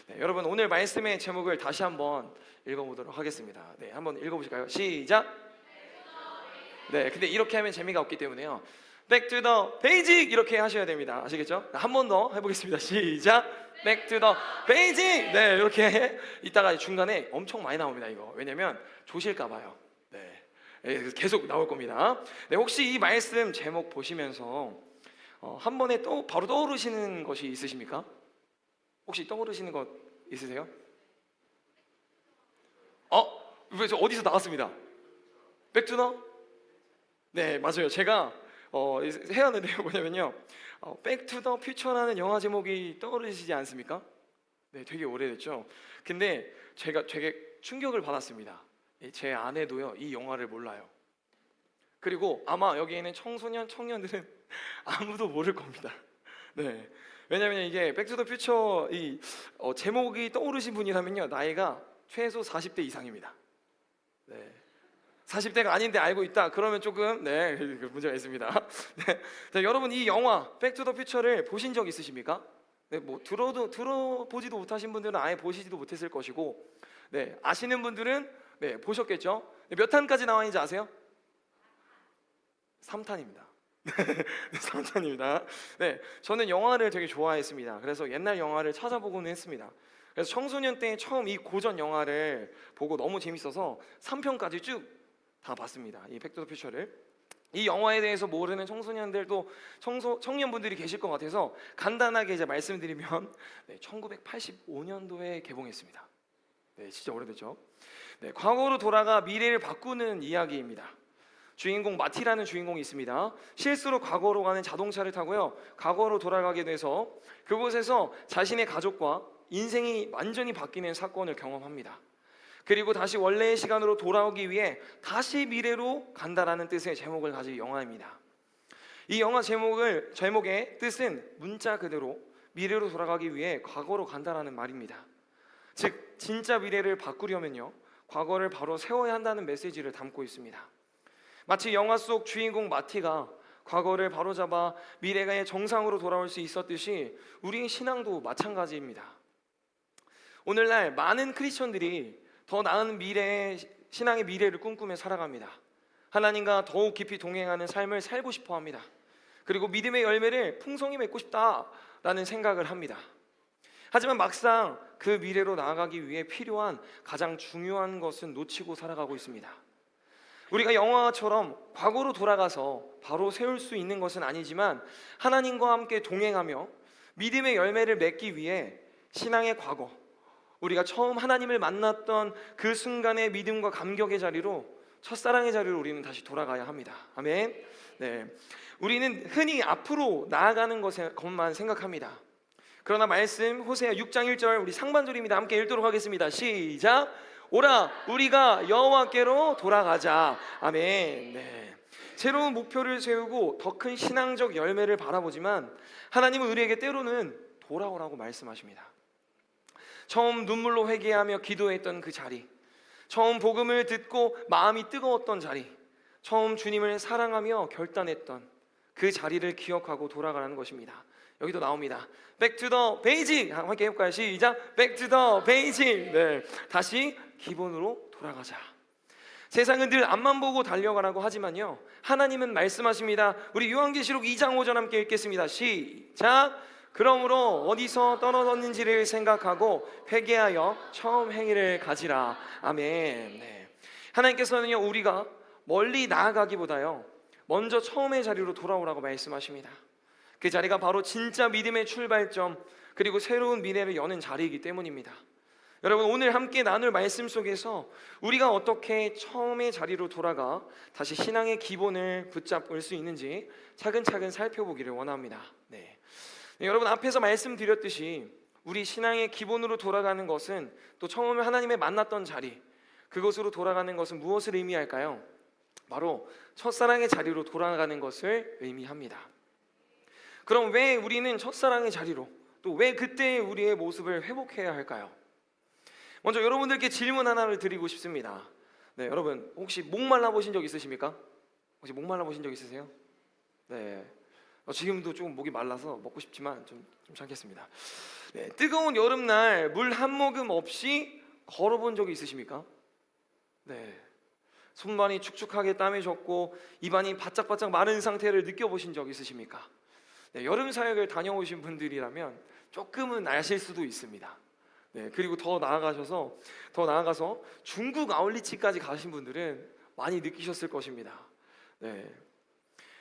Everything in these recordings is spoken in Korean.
네, 여러분 오늘 말씀의 제목을 다시 한번 읽어보도록 하겠습니다. 네, 한번 읽어보실까요? 시작. 네, 근데 이렇게 하면 재미가 없기 때문에요. Back to the basic 이렇게 하셔야 됩니다. 아시겠죠? 한 번 더 해보겠습니다. 시작. Back to the basic. 네, 이렇게 이따가 중간에 엄청 많이 나옵니다. 이거 왜냐면 조실까 봐요. 네, 계속 나올 겁니다. 네, 혹시 이 말씀 제목 보시면서 한 번에 또 바로 떠오르시는 것이 있으십니까? 혹시 떠오르시는 것 있으세요? 어디서 나왔습니다. 백투더? 네, 맞아요. 제가 해왔는데요. 뭐냐면요, 백투더 퓨처라는 영화 제목이 떠오르시지 않습니까? 네, 되게 오래됐죠. 근데 제가 되게 충격을 받았습니다. 제 아내도요, 이 영화를 몰라요. 그리고 아마 여기 있는 청소년, 청년들은 아무도 모를 겁니다. 네, 왜냐면 이게 백투더 퓨처 제목이 떠오르신 분이라면요, 나이가 최소 40대 이상입니다. 네, 40대가 아닌데 알고 있다 그러면 조금 문제가 있습니다. 네, 자, 여러분 이 영화 백투더 퓨처를 보신 적 있으십니까? 네, 뭐 들어보지도 못하신 분들은 아예 보시지도 못했을 것이고, 네, 아시는 분들은 네, 보셨겠죠? 네, 몇 탄까지 나와 있는지 아세요? 3탄입니다. 3탄입니다. 네, 저는 영화를 되게 좋아했습니다. 그래서 옛날 영화를 찾아보고는 했습니다. 그래서 청소년 때 처음 이 고전 영화를 보고 너무 재밌어서 3편까지 쭉 다 봤습니다. 이 백투더 퓨처를. 이 영화에 대해서 모르는 청소년들도 청년분들이 계실 것 같아서 간단하게 이제 말씀드리면, 네, 1985년도에 개봉했습니다. 네, 진짜 오래됐죠. 네, 과거로 돌아가 미래를 바꾸는 이야기입니다. 주인공 마티라는 주인공이 있습니다. 실수로 과거로 가는 자동차를 타고요, 과거로 돌아가게 돼서 그곳에서 자신의 가족과 인생이 완전히 바뀌는 사건을 경험합니다. 그리고 다시 원래의 시간으로 돌아오기 위해 다시 미래로 간다라는 뜻의 제목을 가진 영화입니다. 이 영화 제목의 뜻은 문자 그대로 미래로 돌아가기 위해 과거로 간다라는 말입니다. 즉 진짜 미래를 바꾸려면요, 과거를 바로 세워야 한다는 메시지를 담고 있습니다. 마치 영화 속 주인공 마티가 과거를 바로잡아 미래의 정상으로 돌아올 수 있었듯이 우리의 신앙도 마찬가지입니다. 오늘날 많은 크리스천들이 더 나은 신앙의 미래를 꿈꾸며 살아갑니다. 하나님과 더욱 깊이 동행하는 삶을 살고 싶어 합니다. 그리고 믿음의 열매를 풍성히 맺고 싶다라는 생각을 합니다. 하지만 막상 그 미래로 나아가기 위해 필요한 가장 중요한 것은 놓치고 살아가고 있습니다. 우리가 영화처럼 과거로 돌아가서 바로 세울 수 있는 것은 아니지만 하나님과 함께 동행하며 믿음의 열매를 맺기 위해 신앙의 과거, 우리가 처음 하나님을 만났던 그 순간의 믿음과 감격의 자리로, 첫사랑의 자리로 우리는 다시 돌아가야 합니다. 아멘. 네, 우리는 흔히 앞으로 나아가는 것만 생각합니다. 그러나 말씀 호세아 6장 1절 우리 상반절입니다. 함께 읽도록 하겠습니다. 시작. 오라 우리가 여호와께로 돌아가자. 아멘. 네, 새로운 목표를 세우고 더 큰 신앙적 열매를 바라보지만 하나님은 우리에게 때로는 돌아오라고 말씀하십니다. 처음 눈물로 회개하며 기도했던 그 자리, 처음 복음을 듣고 마음이 뜨거웠던 자리, 처음 주님을 사랑하며 결단했던 그 자리를 기억하고 돌아가라는 것입니다. 여기도 나옵니다. Back to the basic. 함께 해볼까요? 시작. Back to the basic. 네, 다시 기본으로 돌아가자. 세상은 늘 앞만 보고 달려가라고 하지만요, 하나님은 말씀하십니다. 우리 요한계시록 2장 5절 함께 읽겠습니다. 시작. 그러므로 어디서 떨어졌는지를 생각하고 회개하여 처음 행위를 가지라. 아멘. 네, 하나님께서는요, 우리가 멀리 나아가기보다요, 먼저 처음의 자리로 돌아오라고 말씀하십니다. 그 자리가 바로 진짜 믿음의 출발점, 그리고 새로운 미래를 여는 자리이기 때문입니다. 여러분, 오늘 함께 나눌 말씀 속에서 우리가 어떻게 처음의 자리로 돌아가 다시 신앙의 기본을 붙잡을 수 있는지 차근차근 살펴보기를 원합니다. 네, 여러분, 앞에서 말씀드렸듯이 우리 신앙의 기본으로 돌아가는 것은, 또 처음에 하나님을 만났던 자리, 그것으로 돌아가는 것은 무엇을 의미할까요? 바로 첫사랑의 자리로 돌아가는 것을 의미합니다. 그럼 왜 우리는 첫사랑의 자리로, 또 왜 그때 우리의 모습을 회복해야 할까요? 먼저 여러분들께 질문 하나를 드리고 싶습니다. 네, 여러분 혹시 목말라 보신 적 있으십니까? 혹시 목말라 보신 적 있으세요? 네, 지금도 좀 목이 말라서 먹고 싶지만 좀 참겠습니다. 네, 뜨거운 여름날 물 한 모금 없이 걸어본 적이 있으십니까? 네, 손발이 축축하게 땀이 젖고 입안이 바짝바짝 마른 상태를 느껴보신 적 있으십니까? 네, 여름 사역을 다녀오신 분들이라면 조금은 아실 수도 있습니다. 네, 그리고 더 나아가서 중국 아울리치까지 가신 분들은 많이 느끼셨을 것입니다. 네,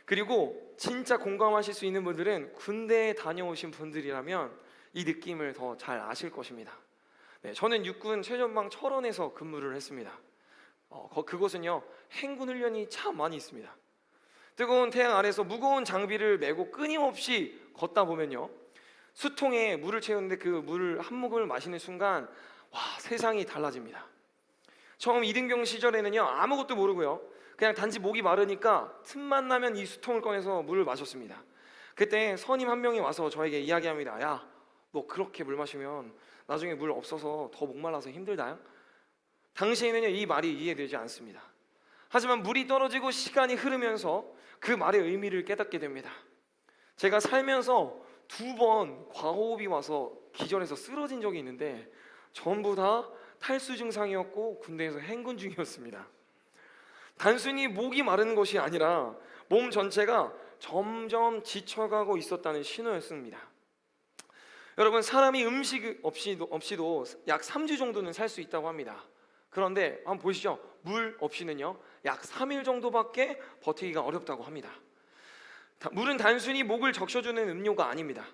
그리고 진짜 공감하실 수 있는 분들은 군대에 다녀오신 분들이라면 이 느낌을 더 잘 아실 것입니다. 네, 저는 육군 최전방 철원에서 근무를 했습니다. 그곳은요, 행군 훈련이 참 많이 있습니다. 뜨거운 태양 아래서 무거운 장비를 메고 끊임없이 걷다 보면요, 수통에 물을 채우는데 그 물을 한 모금을 마시는 순간 와, 세상이 달라집니다. 처음 이등병 시절에는요, 아무것도 모르고요, 그냥 단지 목이 마르니까 틈만 나면 이 수통을 꺼내서 물을 마셨습니다. 그때 선임 한 명이 와서 저에게 이야기합니다. 야, 너 그렇게 물 마시면 나중에 물 없어서 더 목말라서 힘들다. 당시에는요, 이 말이 이해되지 않습니다. 하지만 물이 떨어지고 시간이 흐르면서 그 말의 의미를 깨닫게 됩니다. 제가 살면서 2번 과호흡이 와서 기절해서 쓰러진 적이 있는데 전부 다 탈수 증상이었고 군대에서 행군 중이었습니다. 단순히 목이 마르는 것이 아니라 몸 전체가 점점 지쳐가고 있었다는 신호였습니다. 여러분, 사람이 음식 없이도 약 3주 정도는 살 수 있다고 합니다. 그런데 한번 보시죠. 물 없이는요, 약 3일 정도밖에 버티기가 어렵다고 합니다. 물은 단순히 목을 적셔주는 음료가 아닙니다.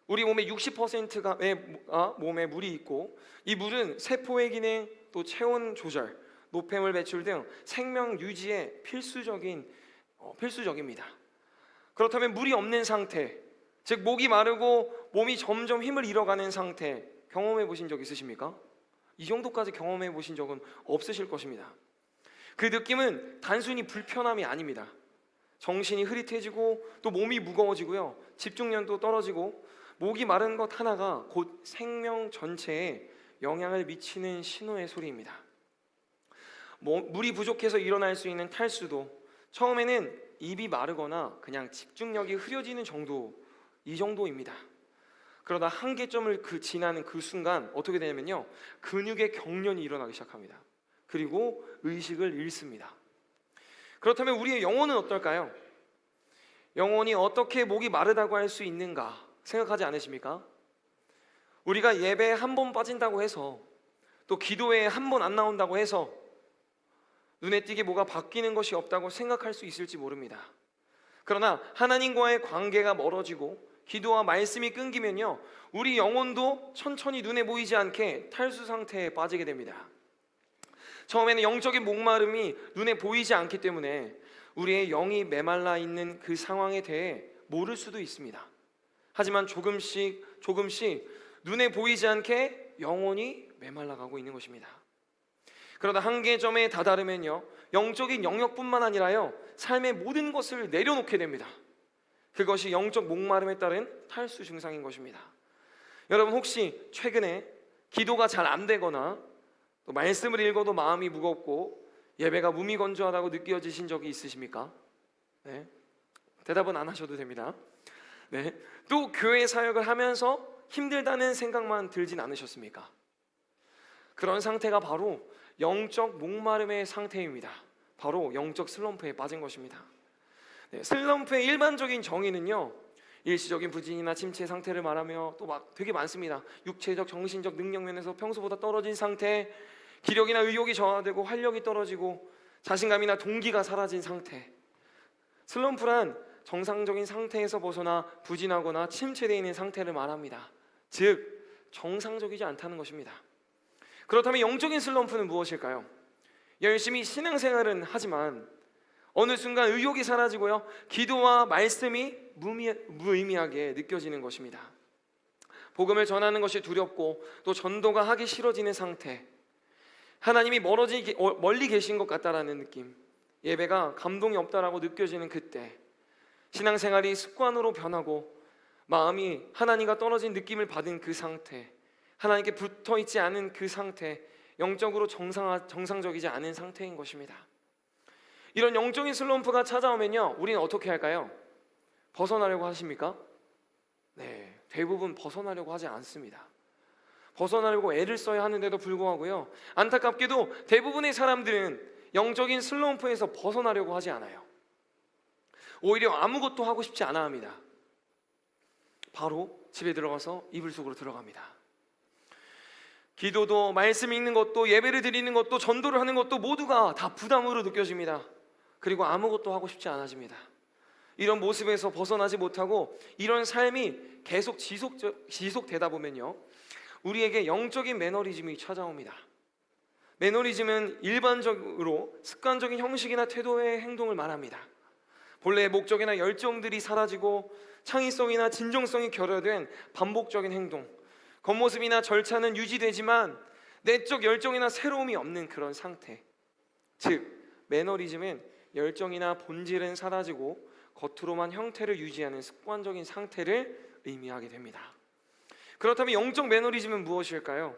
우리 몸의 60%가 몸에 물이 있고, 이 물은 세포의 기능, 또 체온 조절, 노폐물 배출 등 생명 유지에 필수적입니다. 그렇다면 물이 없는 상태, 즉 목이 마르고 몸이 점점 힘을 잃어가는 상태 경험해 보신 적 있으십니까? 이 정도까지 경험해 보신 적은 없으실 것입니다. 그 느낌은 단순히 불편함이 아닙니다. 정신이 흐릿해지고 또 몸이 무거워지고요, 집중력도 떨어지고, 목이 마른 것 하나가 곧 생명 전체에 영향을 미치는 신호의 소리입니다. 물이 부족해서 일어날 수 있는 탈수도 처음에는 입이 마르거나 그냥 집중력이 흐려지는 이 정도입니다. 그러다 한계점을 지나는 그 순간 어떻게 되냐면요, 근육의 경련이 일어나기 시작합니다. 그리고 의식을 잃습니다. 그렇다면 우리의 영혼은 어떨까요? 영혼이 어떻게 목이 마르다고 할 수 있는가 생각하지 않으십니까? 우리가 예배에 한 번 빠진다고 해서, 또 기도회에 한 번 안 나온다고 해서 눈에 띄게 뭐가 바뀌는 것이 없다고 생각할 수 있을지 모릅니다. 그러나 하나님과의 관계가 멀어지고 기도와 말씀이 끊기면요, 우리 영혼도 천천히 눈에 보이지 않게 탈수 상태에 빠지게 됩니다. 처음에는 영적인 목마름이 눈에 보이지 않기 때문에 우리의 영이 메말라 있는 그 상황에 대해 모를 수도 있습니다. 하지만 조금씩 눈에 보이지 않게 영혼이 메말라가고 있는 것입니다. 그러다 한계점에 다다르면요, 영적인 영역뿐만 아니라요, 삶의 모든 것을 내려놓게 됩니다. 그것이 영적 목마름에 따른 탈수 증상인 것입니다. 여러분, 혹시 최근에 기도가 잘 안 되거나 또 말씀을 읽어도 마음이 무겁고 예배가 무미건조하다고 느껴지신 적이 있으십니까? 네, 대답은 안 하셔도 됩니다. 네, 또 교회 사역을 하면서 힘들다는 생각만 들진 않으셨습니까? 그런 상태가 바로 영적 목마름의 상태입니다. 바로 영적 슬럼프에 빠진 것입니다. 네, 슬럼프의 일반적인 정의는요, 일시적인 부진이나 침체 상태를 말하며 또 되게 많습니다. 육체적, 정신적 능력 면에서 평소보다 떨어진 상태, 기력이나 의욕이 저하되고 활력이 떨어지고 자신감이나 동기가 사라진 상태. 슬럼프란 정상적인 상태에서 벗어나 부진하거나 침체되어 있는 상태를 말합니다. 즉, 정상적이지 않다는 것입니다. 그렇다면 영적인 슬럼프는 무엇일까요? 열심히 신앙생활은 하지만 어느 순간 의욕이 사라지고요, 기도와 말씀이 무의미하게 느껴지는 것입니다. 복음을 전하는 것이 두렵고 또 전도가 하기 싫어지는 상태, 하나님이 멀리 계신 것 같다라는 느낌, 예배가 감동이 없다라고 느껴지는 그때, 신앙생활이 습관으로 변하고 마음이 하나님과 떨어진 느낌을 받은 그 상태, 하나님께 붙어있지 않은 그 상태, 영적으로 정상적이지 않은 상태인 것입니다. 이런 영적인 슬럼프가 찾아오면요, 우리는 어떻게 할까요? 벗어나려고 하십니까? 네, 대부분 벗어나려고 하지 않습니다. 벗어나려고 애를 써야 하는데도 불구하고요, 안타깝게도 대부분의 사람들은 영적인 슬럼프에서 벗어나려고 하지 않아요. 오히려 아무것도 하고 싶지 않아 합니다. 바로 집에 들어가서 이불 속으로 들어갑니다. 기도도, 말씀 읽는 것도, 예배를 드리는 것도, 전도를 하는 것도 모두가 다 부담으로 느껴집니다. 그리고 아무것도 하고 싶지 않아집니다. 이런 모습에서 벗어나지 못하고 이런 삶이 계속 지속되다 보면요, 우리에게 영적인 매너리즘이 찾아옵니다. 매너리즘은 일반적으로 습관적인 형식이나 태도의 행동을 말합니다. 본래의 목적이나 열정들이 사라지고 창의성이나 진정성이 결여된 반복적인 행동, 겉모습이나 절차는 유지되지만 내적 열정이나 새로움이 없는 그런 상태. 즉, 매너리즘은 열정이나 본질은 사라지고 겉으로만 형태를 유지하는 습관적인 상태를 의미하게 됩니다. 그렇다면 영적 매너리즘은 무엇일까요?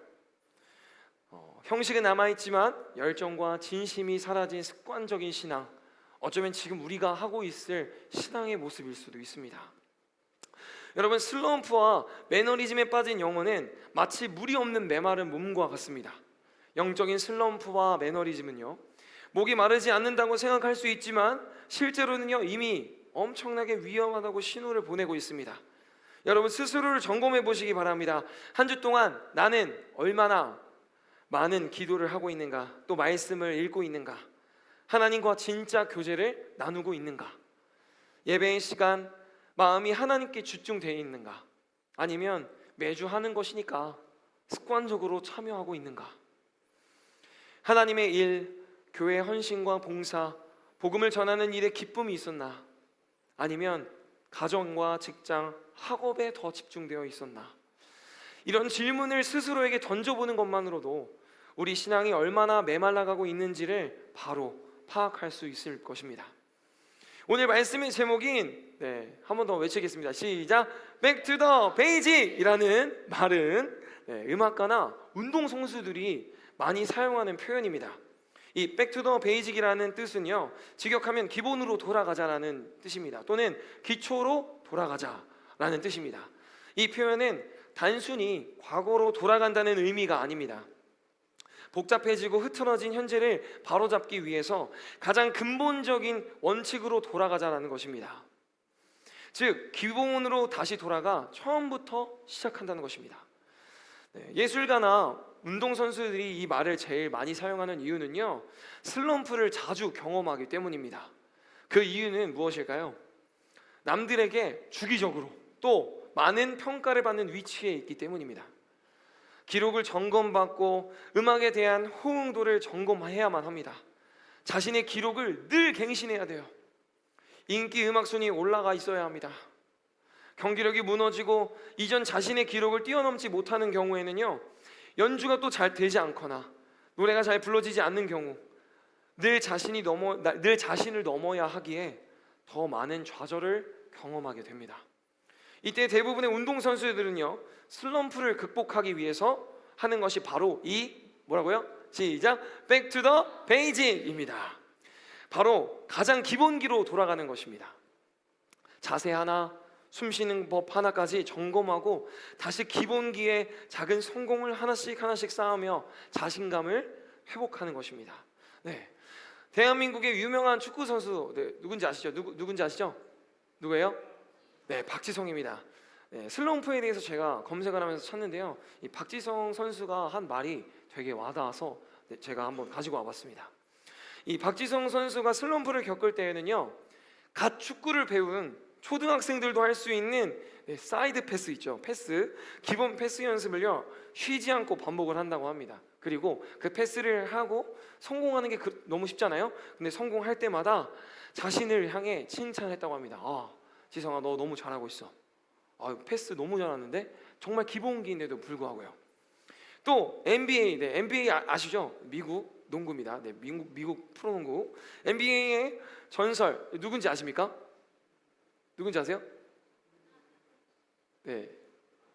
형식은 남아있지만 열정과 진심이 사라진 습관적인 신앙, 어쩌면 지금 우리가 하고 있을 신앙의 모습일 수도 있습니다. 여러분, 슬럼프와 매너리즘에 빠진 영혼은 마치 물이 없는 메마른 몸과 같습니다. 영적인 슬럼프와 매너리즘은요, 목이 마르지 않는다고 생각할 수 있지만 실제로는요, 이미 엄청나게 위험하다고 신호를 보내고 있습니다. 여러분, 스스로를 점검해 보시기 바랍니다. 한 주 동안 나는 얼마나 많은 기도를 하고 있는가, 또 말씀을 읽고 있는가, 하나님과 진짜 교제를 나누고 있는가, 예배의 시간 마음이 하나님께 집중되어 있는가, 아니면 매주 하는 것이니까 습관적으로 참여하고 있는가, 하나님의 일, 교회 헌신과 봉사, 복음을 전하는 일에 기쁨이 있었나, 아니면 가정과 직장, 학업에 더 집중되어 있었나. 이런 질문을 스스로에게 던져보는 것만으로도 우리 신앙이 얼마나 메말라가고 있는지를 바로 파악할 수 있을 것입니다. 오늘 말씀의 제목인, 한 번 더 외치겠습니다. 시작! Back to the basic! 이라는 말은 음악가나 운동선수들이 많이 사용하는 표현입니다. 이 Back to the basic이라는 뜻은요, 직역하면 기본으로 돌아가자라는 뜻입니다. 또는 기초로 돌아가자라는 뜻입니다. 이 표현은 단순히 과거로 돌아간다는 의미가 아닙니다. 복잡해지고 흐트러진 현재를 바로잡기 위해서 가장 근본적인 원칙으로 돌아가자라는 것입니다. 즉, 기본으로 다시 돌아가 처음부터 시작한다는 것입니다. 예술가나 운동선수들이 이 말을 제일 많이 사용하는 이유는요, 슬럼프를 자주 경험하기 때문입니다. 그 이유는 무엇일까요? 남들에게 주기적으로 또 많은 평가를 받는 위치에 있기 때문입니다. 기록을 점검받고 음악에 대한 호응도를 점검해야만 합니다. 자신의 기록을 늘 갱신해야 돼요. 인기 음악 순위 올라가 있어야 합니다. 경기력이 무너지고 이전 자신의 기록을 뛰어넘지 못하는 경우에는요, 연주가 또 잘 되지 않거나 노래가 잘 불러지지 않는 경우, 늘 자신을 넘어야 하기에 더 많은 좌절을 경험하게 됩니다. 이때 대부분의 운동선수들은요, 슬럼프를 극복하기 위해서 하는 것이 바로 이 뭐라고요? 시작! Back to the basic입니다. 바로 가장 기본기로 돌아가는 것입니다. 자세 하나, 숨쉬는 법 하나까지 점검하고 다시 기본기에 작은 성공을 하나씩 쌓으며 자신감을 회복하는 것입니다. 대한민국의 유명한 축구 선수, 누군지 아시죠? 누군지 아시죠? 누구예요? 박지성입니다. 슬럼프에 대해서 제가 검색을 하면서 찾는데요, 이 박지성 선수가 한 말이 되게 와닿아서 제가 한번 가지고 와봤습니다. 이 박지성 선수가 슬럼프를 겪을 때에는요, 갓 축구를 배운 초등학생들도 할 수 있는 사이드 패스 있죠, 패스, 기본 패스 연습을요 쉬지 않고 반복을 한다고 합니다. 그리고 그 패스를 하고 성공하는 게 너무 쉽잖아요. 근데 성공할 때마다 자신을 향해 칭찬했다고 합니다. 지성아, 너 너무 잘하고 있어. 패스 너무 잘하는데, 정말 기본기인데도 불구하고요. 또 NBA, NBA 아시죠? 미국 농구입니다. 미국 프로농구. NBA의 전설 누군지 아십니까? 누군지 아세요?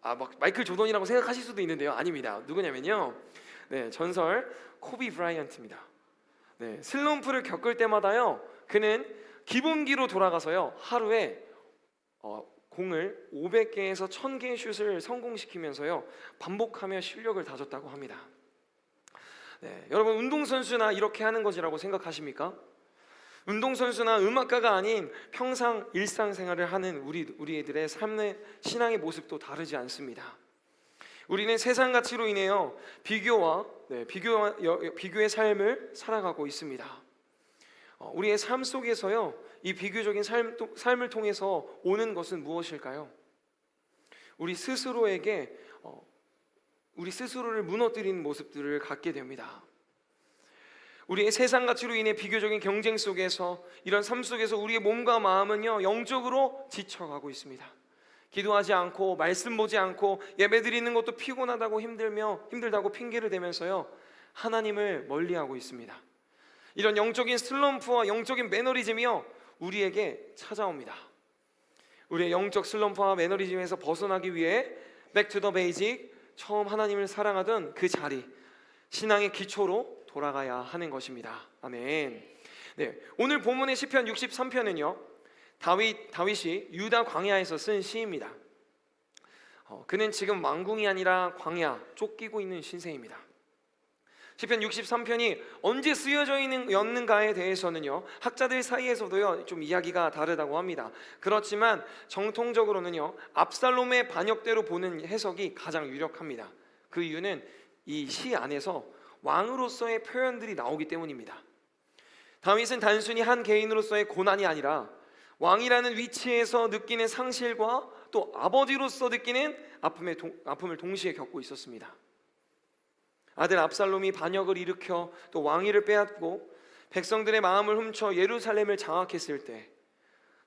막 마이클 조던이라고 생각하실 수도 있는데요, 아닙니다. 누구냐면요, 전설 코비 브라이언트입니다. 슬럼프를 겪을 때마다요, 그는 기본기로 돌아가서요, 하루에 공을 500개에서 1000개의 슛을 성공시키면서요 반복하며 실력을 다졌다고 합니다. 네, 여러분 운동선수나 이렇게 하는 것이라고 생각하십니까? 운동선수나 음악가가 아닌 평상 일상생활을 하는 우리들의 삶의 신앙의 모습도 다르지 않습니다. 우리는 세상 가치로 인해요 비교의 삶을 살아가고 있습니다. 우리의 삶 속에서요 이 비교적인 삶을 통해서 오는 것은 무엇일까요? 우리 스스로를 무너뜨리는 모습들을 갖게 됩니다. 우리의 세상 가치로 인해 비교적인 경쟁 속에서, 이런 삶 속에서 우리의 몸과 마음은요 영적으로 지쳐가고 있습니다. 기도하지 않고 말씀 보지 않고 예배드리는 것도 피곤하다고 힘들다고 핑계를 대면서요 하나님을 멀리하고 있습니다. 이런 영적인 슬럼프와 영적인 매너리즘이요 우리에게 찾아옵니다. 우리의 영적 슬럼프와 매너리즘에서 벗어나기 위해 Back to the basic, 처음 하나님을 사랑하던 그 자리, 신앙의 기초로 돌아가야 하는 것입니다. 아멘. 네, 오늘 본문의 시편 63편은요 다윗이 유다 광야에서 쓴 시입니다. 그는 지금 왕궁이 아니라 광야, 쫓기고 있는 신세입니다. 시편 63편이 언제 쓰여졌는가에 대해서는요 학자들 사이에서도요 좀 이야기가 다르다고 합니다. 그렇지만 정통적으로는요 압살롬의 반역대로 보는 해석이 가장 유력합니다. 그 이유는 이 시 안에서 왕으로서의 표현들이 나오기 때문입니다. 다윗은 단순히 한 개인으로서의 고난이 아니라 왕이라는 위치에서 느끼는 상실과 또 아버지로서 느끼는 아픔을 동시에 겪고 있었습니다. 아들 압살롬이 반역을 일으켜 또 왕위를 빼앗고 백성들의 마음을 훔쳐 예루살렘을 장악했을 때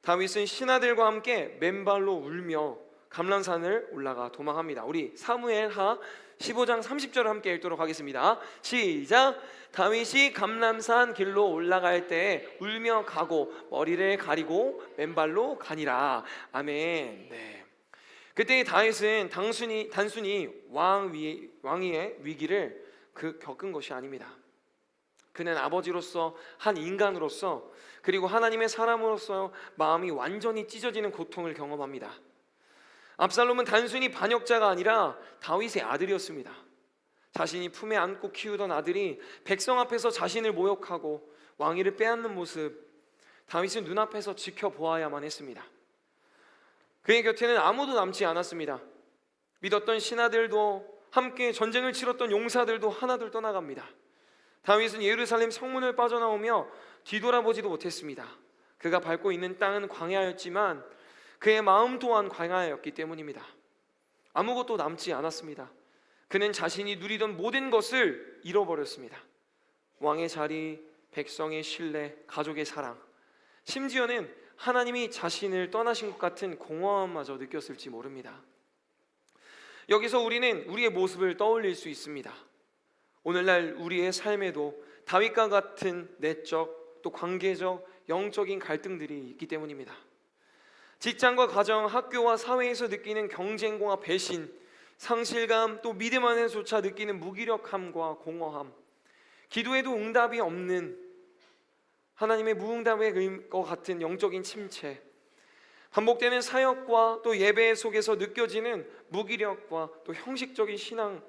다윗은 신하들과 함께 맨발로 울며 감람산을 올라가 도망합니다. 우리 사무엘하 15장 30절을 함께 읽도록 하겠습니다. 시작. 다윗이 감람산 길로 올라갈 때 울며 가고 머리를 가리고 맨발로 가니라. 아멘. 네. 그때 다윗은 단순히 왕위의 위기를 겪은 것이 아닙니다. 그는 아버지로서, 한 인간으로서, 그리고 하나님의 사람으로서 마음이 완전히 찢어지는 고통을 경험합니다. 압살롬은 단순히 반역자가 아니라 다윗의 아들이었습니다. 자신이 품에 안고 키우던 아들이 백성 앞에서 자신을 모욕하고 왕위를 빼앗는 모습, 다윗은 눈앞에서 지켜보아야만 했습니다. 그의 곁에는 아무도 남지 않았습니다. 믿었던 신하들도, 함께 전쟁을 치렀던 용사들도 하나둘 떠나갑니다. 다윗은 예루살렘 성문을 빠져나오며 뒤돌아보지도 못했습니다. 그가 밟고 있는 땅은 광야였지만 그의 마음 또한 광야였기 때문입니다. 아무것도 남지 않았습니다. 그는 자신이 누리던 모든 것을 잃어버렸습니다. 왕의 자리, 백성의 신뢰, 가족의 사랑, 심지어는 하나님이 자신을 떠나신 것 같은 공허함마저 느꼈을지 모릅니다. 여기서 우리는 우리의 모습을 떠올릴 수 있습니다. 오늘날 우리의 삶에도 다윗과 같은 내적 또 관계적 영적인 갈등들이 있기 때문입니다. 직장과 가정, 학교와 사회에서 느끼는 경쟁과 배신, 상실감, 또 믿음 안에서조차 느끼는 무기력함과 공허함, 기도에도 응답이 없는 하나님의 무응답의 것 같은 영적인 침체, 반복되는 사역과 또 예배 속에서 느껴지는 무기력과 또 형식적인 신앙,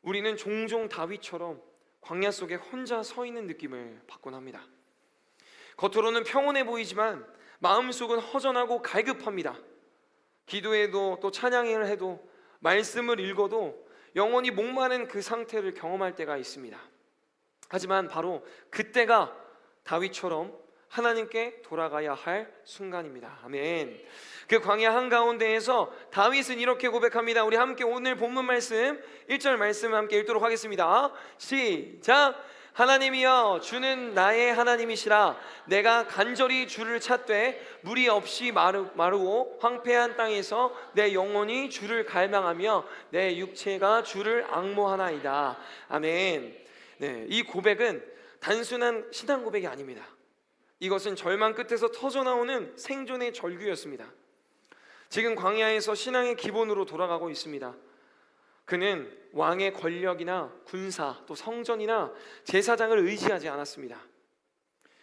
우리는 종종 다윗처럼 광야 속에 혼자 서 있는 느낌을 받곤 합니다. 겉으로는 평온해 보이지만 마음속은 허전하고 갈급합니다. 기도해도 또 찬양을 해도 말씀을 읽어도 영원히 목마른 그 상태를 경험할 때가 있습니다. 하지만 바로 그때가 다윗처럼 하나님께 돌아가야 할 순간입니다. 아멘. 그 광야 한가운데에서 다윗은 이렇게 고백합니다. 우리 함께 오늘 본문 말씀 1절 말씀을 함께 읽도록 하겠습니다. 시작. 하나님이여 주는 나의 하나님이시라. 내가 간절히 주를 찾되 물이 없이 마르고 황폐한 땅에서 내 영혼이 주를 갈망하며 내 육체가 주를 앙모하나이다. 아멘. 네, 이 고백은 단순한 신앙 고백이 아닙니다. 이것은 절망 끝에서 터져나오는 생존의 절규였습니다. 지금 광야에서 신앙의 기본으로 돌아가고 있습니다. 그는 왕의 권력이나 군사 또 성전이나 제사장을 의지하지 않았습니다.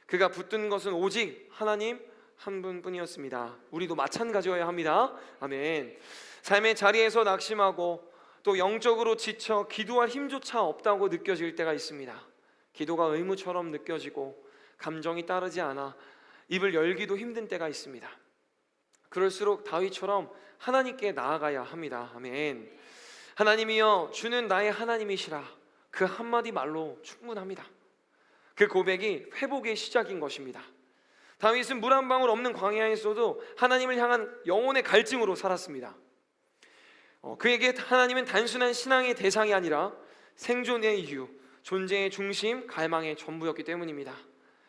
그가 붙든 것은 오직 하나님, 한 분뿐이었습니다. 우리도 마찬가지여야 합니다. 아멘. 삶의 자리에서 낙심하고 또 영적으로 지쳐 기도할 힘조차 없다고 느껴질 때가 있습니다. 기도가 의무처럼 느껴지고 감정이 따르지 않아 입을 열기도 힘든 때가 있습니다. 그럴수록 다윗처럼 하나님께 나아가야 합니다. 아멘. 하나님이여, 주는 나의 하나님이시라. 그 한마디 말로 충분합니다. 그 고백이 회복의 시작인 것입니다. 다윗은 물 한 방울 없는 광야에서도 하나님을 향한 영혼의 갈증으로 살았습니다. 그에게 하나님은 단순한 신앙의 대상이 아니라 생존의 이유, 존재의 중심, 갈망의 전부였기 때문입니다.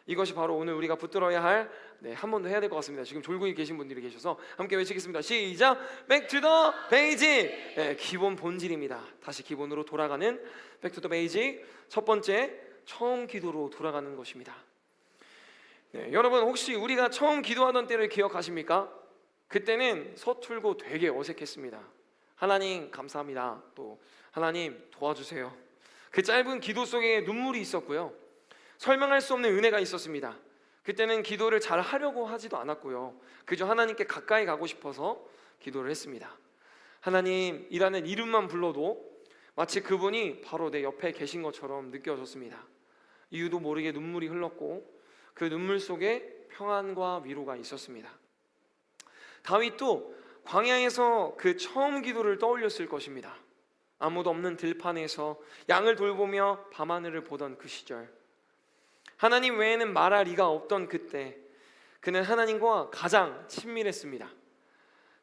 이것이 바로 오늘 우리가 붙들어야 할, 한 번 더 해야 될 것 같습니다. 지금 졸고 계신 분들이 계셔서 함께 외치겠습니다. 시작! Back to the basic! 기본 본질입니다. 다시 기본으로 돌아가는 Back to the basic. 첫 번째, 처음 기도로 돌아가는 것입니다. 여러분, 혹시 우리가 처음 기도하던 때를 기억하십니까? 그때는 서툴고 되게 어색했습니다. 하나님 감사합니다. 또 하나님 도와주세요. 그 짧은 기도 속에 눈물이 있었고요, 설명할 수 없는 은혜가 있었습니다. 그때는 기도를 잘 하려고 하지도 않았고요, 그저 하나님께 가까이 가고 싶어서 기도를 했습니다. 하나님이라는 이름만 불러도 마치 그분이 바로 내 옆에 계신 것처럼 느껴졌습니다. 이유도 모르게 눈물이 흘렀고 그 눈물 속에 평안과 위로가 있었습니다. 다윗도 광야에서 그 처음 기도를 떠올렸을 것입니다. 아무도 없는 들판에서 양을 돌보며 밤하늘을 보던 그 시절, 하나님 외에는 말할 이가 없던 그때 그는 하나님과 가장 친밀했습니다.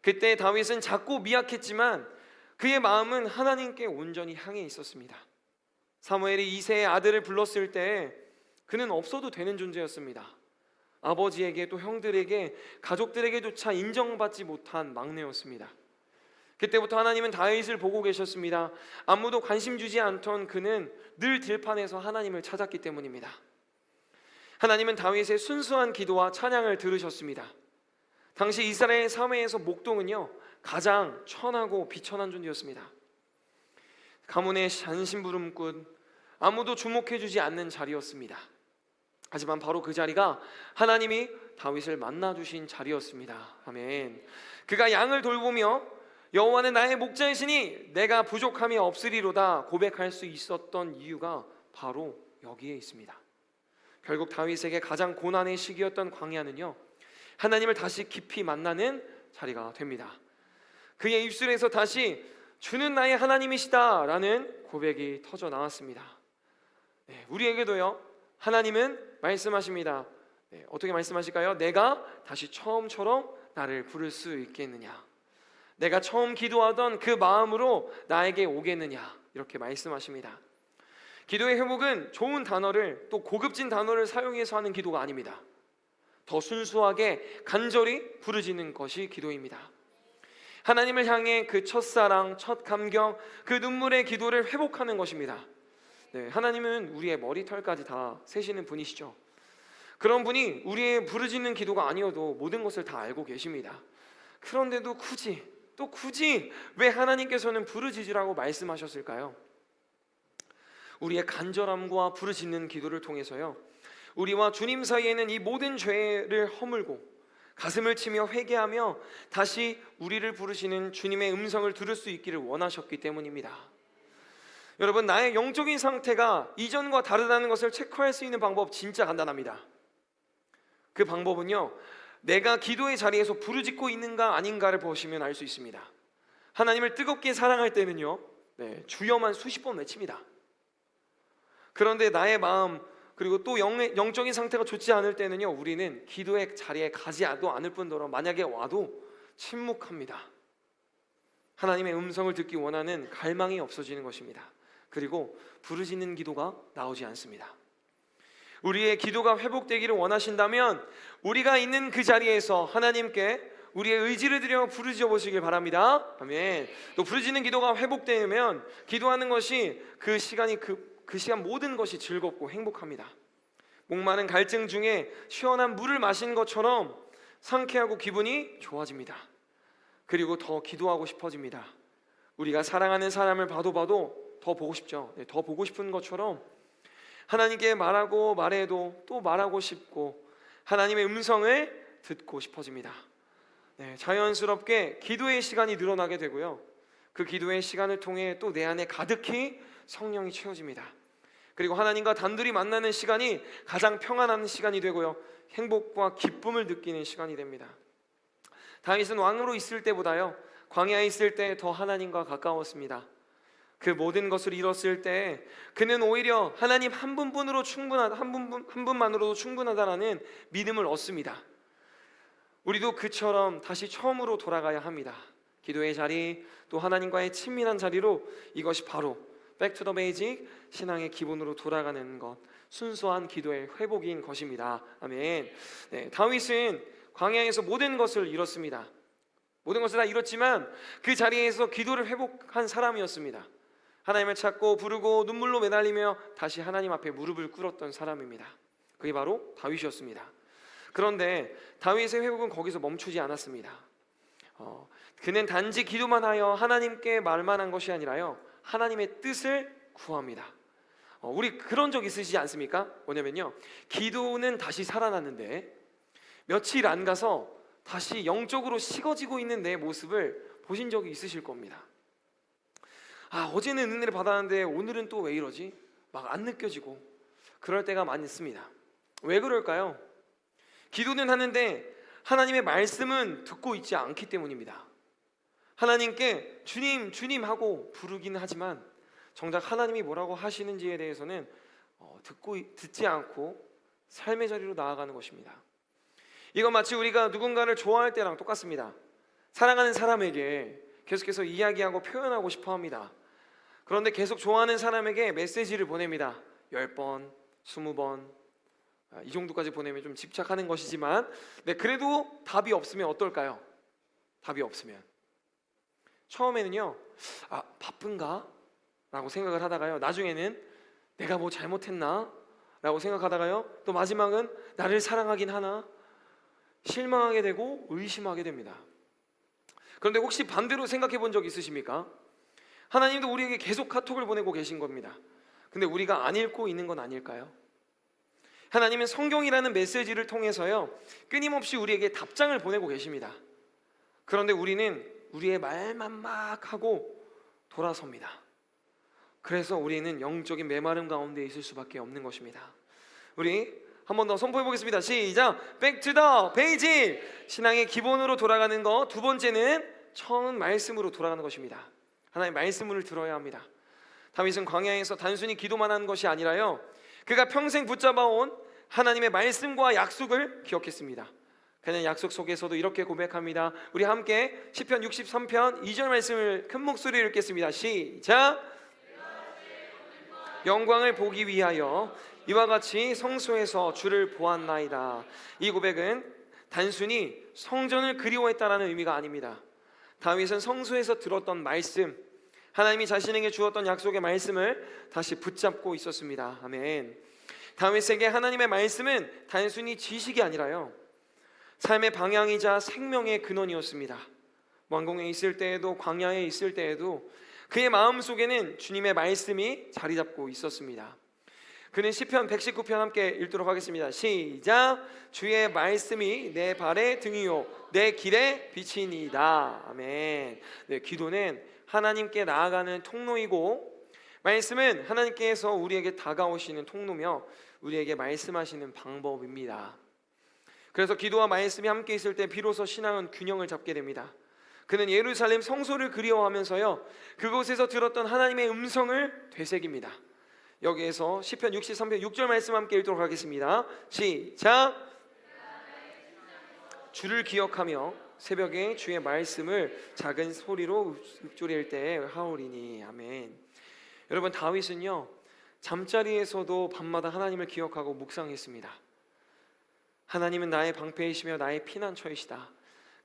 그때 다윗은 작고 미약했지만 그의 마음은 하나님께 온전히 향해 있었습니다. 사무엘이 이새의 아들을 불렀을 때 그는 없어도 되는 존재였습니다. 아버지에게, 또 형들에게, 가족들에게조차 인정받지 못한 막내였습니다. 그때부터 하나님은 다윗을 보고 계셨습니다. 아무도 관심 주지 않던 그는 늘 들판에서 하나님을 찾았기 때문입니다. 하나님은 다윗의 순수한 기도와 찬양을 들으셨습니다. 당시 이스라엘 사회에서 목동은요, 가장 천하고 비천한 존재였습니다. 가문의 잔심부름꾼, 아무도 주목해주지 않는 자리였습니다. 하지만 바로 그 자리가 하나님이 다윗을 만나주신 자리였습니다. 아멘. 그가 양을 돌보며 여호와는 나의 목자이시니 내가 부족함이 없으리로다 고백할 수 있었던 이유가 바로 여기에 있습니다. 결국 다윗에게 가장 고난의 시기였던 광야는요, 하나님을 다시 깊이 만나는 자리가 됩니다. 그의 입술에서 다시 주는 나의 하나님이시다 라는 고백이 터져 나왔습니다. 우리에게도요, 하나님은 말씀하십니다. 어떻게 말씀하실까요? 내가 다시 처음처럼 나를 부를 수 있겠느냐, 내가 처음 기도하던 그 마음으로 나에게 오겠느냐, 이렇게 말씀하십니다. 기도의 회복은 좋은 단어를, 또 고급진 단어를 사용해서 하는 기도가 아닙니다. 더 순수하게 간절히 부르짖는 것이 기도입니다. 하나님을 향해 그 첫사랑, 첫 감격, 그 눈물의 기도를 회복하는 것입니다. 하나님은 우리의 머리털까지 다 세시는 분이시죠. 그런 분이 우리의 부르짖는 기도가 아니어도 모든 것을 다 알고 계십니다. 그런데도 굳이 왜 하나님께서는 부르짖으라고 말씀하셨을까요? 우리의 간절함과 부르짖는 기도를 통해서요, 우리와 주님 사이에는 이 모든 죄를 허물고 가슴을 치며 회개하며 다시 우리를 부르시는 주님의 음성을 들을 수 있기를 원하셨기 때문입니다. 여러분, 나의 영적인 상태가 이전과 다르다는 것을 체크할 수 있는 방법 진짜 간단합니다. 그 방법은요, 내가 기도의 자리에서 부르짖고 있는가 아닌가를 보시면 알 수 있습니다. 하나님을 뜨겁게 사랑할 때는요, 주여만 수십 번 외칩니다. 그런데 나의 마음, 그리고 또 영적인 상태가 좋지 않을 때는요, 우리는 기도의 자리에 가지도 않을 뿐더러 만약에 와도 침묵합니다. 하나님의 음성을 듣기 원하는 갈망이 없어지는 것입니다. 그리고 부르짖는 기도가 나오지 않습니다. 우리의 기도가 회복되기를 원하신다면 우리가 있는 그 자리에서 하나님께 우리의 의지를 들여 부르짖어 보시길 바랍니다. 아멘. 또 부르짖는 기도가 회복되면 기도하는 것이 그 시간 모든 것이 즐겁고 행복합니다. 목마른 갈증 중에 시원한 물을 마신 것처럼 상쾌하고 기분이 좋아집니다. 그리고 더 기도하고 싶어집니다. 우리가 사랑하는 사람을 봐도 더 보고 싶죠. 더 보고 싶은 것처럼 하나님께 말하고 말해도 또 말하고 싶고, 하나님의 음성을 듣고 싶어집니다. 네, 자연스럽게 기도의 시간이 늘어나게 되고요. 그 기도의 시간을 통해 또 내 안에 가득히 성령이 채워집니다. 그리고 하나님과 단둘이 만나는 시간이 가장 평안한 시간이 되고요, 행복과 기쁨을 느끼는 시간이 됩니다. 다윗은 왕으로 있을 때보다요, 광야에 있을 때 더 하나님과 가까웠습니다. 그 모든 것을 잃었을 때 그는 오히려 하나님 한 분만으로도 충분하다라는 믿음을 얻습니다. 우리도 그처럼 다시 처음으로 돌아가야 합니다. 기도의 자리, 또 하나님과의 친밀한 자리로, 이것이 바로 Back to the basic, 신앙의 기본으로 돌아가는 것, 순수한 기도의 회복인 것입니다. 아멘. 네, 다윗은 광야에서 모든 것을 잃었습니다. 모든 것을 다 잃었지만 그 자리에서 기도를 회복한 사람이었습니다. 하나님을 찾고 부르고 눈물로 매달리며 다시 하나님 앞에 무릎을 꿇었던 사람입니다. 그게 바로 다윗이었습니다. 그런데 다윗의 회복은 거기서 멈추지 않았습니다. 그는 단지 기도만 하여 하나님께 말만 한 것이 아니라요, 하나님의 뜻을 구합니다. 우리 그런 적 있으시지 않습니까? 뭐냐면요, 기도는 다시 살아났는데 며칠 안 가서 다시 영적으로 식어지고 있는 내 모습을 보신 적이 있으실 겁니다. 어제는 은혜를 받았는데 오늘은 또 왜 이러지? 막 안 느껴지고 그럴 때가 많이 있습니다. 왜 그럴까요? 기도는 하는데 하나님의 말씀은 듣고 있지 않기 때문입니다. 하나님께 주님 주님 하고 부르기는 하지만 정작 하나님이 뭐라고 하시는지에 대해서는 듣지 않고 삶의 자리로 나아가는 것입니다. 이건 마치 우리가 누군가를 좋아할 때랑 똑같습니다. 사랑하는 사람에게 계속해서 이야기하고 표현하고 싶어 합니다. 그런데 계속 좋아하는 사람에게 메시지를 보냅니다. 10번, 20번, 이 정도까지 보내면 좀 집착하는 것이지만, 네, 그래도 답이 없으면 어떨까요? 답이 없으면 처음에는요, 바쁜가? 라고 생각을 하다가요, 나중에는 내가 뭐 잘못했나? 라고 생각하다가요, 또 마지막은 나를 사랑하긴 하나? 실망하게 되고 의심하게 됩니다. 그런데 혹시 반대로 생각해 본 적 있으십니까? 하나님도 우리에게 계속 카톡을 보내고 계신 겁니다. 근데 우리가 안 읽고 있는 건 아닐까요? 하나님은 성경이라는 메시지를 통해서요, 끊임없이 우리에게 답장을 보내고 계십니다. 그런데 우리는 우리의 말만 막 하고 돌아섭니다. 그래서 우리는 영적인 메마름 가운데 있을 수밖에 없는 것입니다. 우리 한 번 더 선포해 보겠습니다. 시작! Back to the basic! 신앙의 기본으로 돌아가는 것. 두 번째는 처음 말씀으로 돌아가는 것입니다. 하나님의 말씀을 들어야 합니다. 다윗은 광야에서 단순히 기도만 한 것이 아니라요, 그가 평생 붙잡아온 하나님의 말씀과 약속을 기억했습니다. 그는 약속 속에서도 이렇게 고백합니다. 우리 함께 시편 63편 2절 말씀을 큰 목소리로 읽겠습니다. 시작! 영광을 보기 위하여 이와 같이 성소에서 주를 보았나이다. 이 고백은 단순히 성전을 그리워했다라는 의미가 아닙니다. 다윗은 성소에서 들었던 말씀, 하나님이 자신에게 주었던 약속의 말씀을 다시 붙잡고 있었습니다. 아멘. 다윗에게 하나님의 말씀은 단순히 지식이 아니라요, 삶의 방향이자 생명의 근원이었습니다. 왕궁에 있을 때에도 광야에 있을 때에도 그의 마음속에는 주님의 말씀이 자리 잡고 있었습니다. 그는 시편 119편 함께 읽도록 하겠습니다. 시작! 주의 말씀이 내 발의 등이요 내 길의 빛이니이다. 아멘. 네, 기도는 하나님께 나아가는 통로이고, 말씀은 하나님께서 우리에게 다가오시는 통로며 우리에게 말씀하시는 방법입니다. 그래서 기도와 말씀이 함께 있을 때 비로소 신앙은 균형을 잡게 됩니다. 그는 예루살렘 성소를 그리워하면서요, 그곳에서 들었던 하나님의 음성을 되새깁니다. 여기에서 시편 63편 6절 말씀 함께 읽도록 하겠습니다. 시작! 주를 기억하며 새벽에 주의 말씀을 작은 소리로 읊조릴 때에 하오리니. 아멘. 여러분, 다윗은요, 잠자리에서도 밤마다 하나님을 기억하고 묵상했습니다. 하나님은 나의 방패이시며 나의 피난처이시다.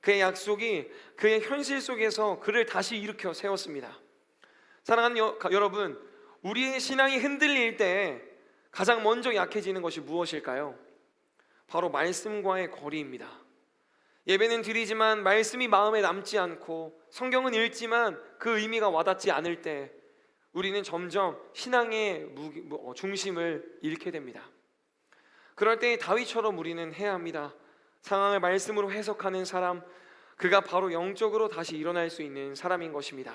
그의 약속이 그의 현실 속에서 그를 다시 일으켜 세웠습니다. 사랑하는 여러분, 우리의 신앙이 흔들릴 때 가장 먼저 약해지는 것이 무엇일까요? 바로 말씀과의 거리입니다. 예배는 드리지만 말씀이 마음에 남지 않고, 성경은 읽지만 그 의미가 와닿지 않을 때 우리는 점점 신앙의 중심을 잃게 됩니다. 그럴 때 다윗처럼 우리는 해야 합니다. 상황을 말씀으로 해석하는 사람, 그가 바로 영적으로 다시 일어날 수 있는 사람인 것입니다.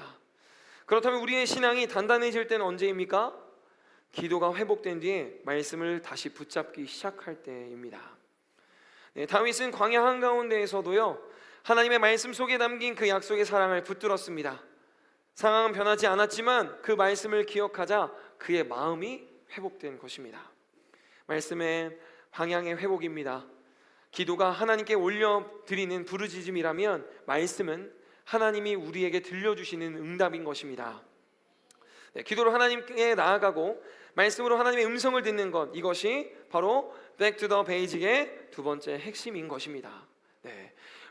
그렇다면 우리의 신앙이 단단해질 때는 언제입니까? 기도가 회복된 뒤에 말씀을 다시 붙잡기 시작할 때입니다. 다윗은 광야 한가운데에서도요, 하나님의 말씀 속에 담긴 그 약속의 사랑을 붙들었습니다. 상황은 변하지 않았지만 그 말씀을 기억하자 그의 마음이 회복된 것입니다. 말씀의 방향의 회복입니다. 기도가 하나님께 올려드리는 부르짖음이라면 말씀은 하나님이 우리에게 들려주시는 응답인 것입니다. 기도로 하나님께 나아가고 말씀으로 하나님의 음성을 듣는 것, 이것이 바로 Back to the Basic의 두 번째 핵심인 것입니다.